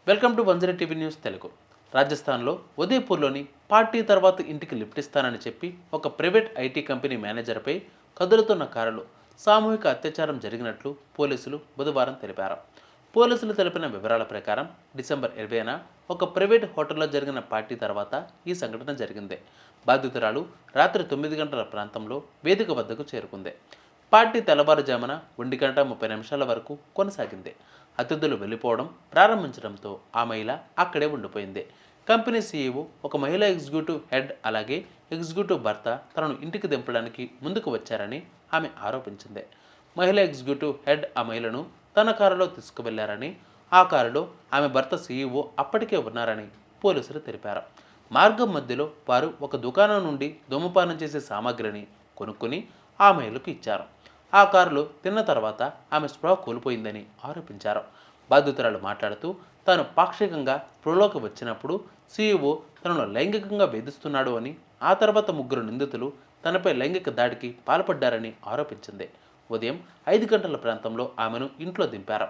Welcome to 1 TV news Telugu. రాజస్థాన్లో ఉదయపూర్లోని party తర్వాత ఇంటికి లిఫ్ట్ ఇస్తానని చెప్పి ఒక ప్రైవేట్ ఐటీ కంపెనీ మేనేజర్పై కదులుతున్న కారులో సామూహిక అత్యాచారం జరిగినట్లు పోలీసులు బుధవారం తెలిపారు. పోలీసులు తెలిపిన వివరాల ప్రకారం డిసెంబర్ 20న ఒక ప్రైవేట్ హోటల్లో జరిగిన పార్టీ తర్వాత ఈ సంఘటన జరిగింది. బాధితురాలు రాత్రి 9 గంటల ప్రాంతంలో వేదిక వద్దకు చేరుకుంది. పార్టీ తెల్లవారుజామున 1 గంట 30 నిమిషాల వరకు కొనసాగింది. అతిథులు వెళ్ళిపోవడం ప్రారంభించడంతో ఆ మహిళ అక్కడే ఉండిపోయింది. కంపెనీ సీఈఓ, ఒక మహిళా ఎగ్జిక్యూటివ్ హెడ్ అలాగే ఎగ్జిక్యూటివ్ భర్త తనను ఇంటికి దింపడానికి ముందుకు వచ్చారని ఆమె ఆరోపించింది. మహిళా ఎగ్జిక్యూటివ్ హెడ్ ఆ మహిళను తన కారులో తీసుకువెళ్లారని, ఆ కారులో ఆమె భర్త సీఈఓ అప్పటికే ఉన్నారని పోలీసులు తెలిపారు. మార్గం మధ్యలో వారు ఒక దుకాణం నుండి ధూమపానం చేసే సామాగ్రిని కొనుక్కుని ఆ మహిళకు ఇచ్చారు. ఆ కారులో తిన్న తర్వాత ఆమె స్పృహ కోల్పోయిందని ఆరోపించారు. బాధితురాలు మాట్లాడుతూ తాను పాక్షికంగా స్పృహలోకి వచ్చినప్పుడు సీఈఓ తనను లైంగికంగా వేధిస్తున్నాడు అని, ఆ తర్వాత 3 నిందితులు తనపై లైంగిక దాడికి పాల్పడ్డారని ఆరోపించింది. ఉదయం 5 గంటల ప్రాంతంలో ఆమెను ఇంట్లో దింపారు.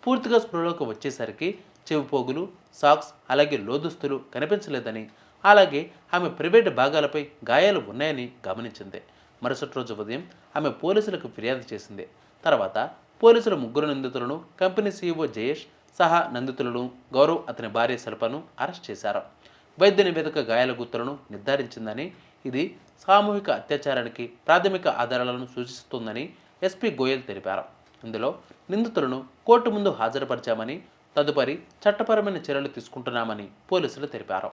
పూర్తిగా స్పృహలోకి వచ్చేసరికి చెవిపోగులు, సాక్స్ అలాగే లోదుస్తులు కనిపించలేదని, అలాగే ఆమె ప్రైవేట్ భాగాలపై గాయాలు ఉన్నాయని గమనించింది. మరుసటి రోజు ఉదయం ఆమె పోలీసులకు ఫిర్యాదు చేసింది. తర్వాత పోలీసులు 3 నిందితులను, కంపెనీ సీఈఓ జయేష్ సహా నిందితులను, గౌరవ్ అతని భార్య శిల్పను అరెస్ట్ చేశారు. వైద్య నివేదిక గాయాల గుర్తులను నిర్ధారించిందని, ఇది సామూహిక అత్యాచారానికి ప్రాథమిక ఆధారాలను సూచిస్తుందని ఎస్పీ గోయల్ తెలిపారు. ఇందులో నిందితులను కోర్టు ముందు హాజరుపరిచామని, తదుపరి చట్టపరమైన చర్యలు తీసుకుంటున్నామని పోలీసులు తెలిపారు.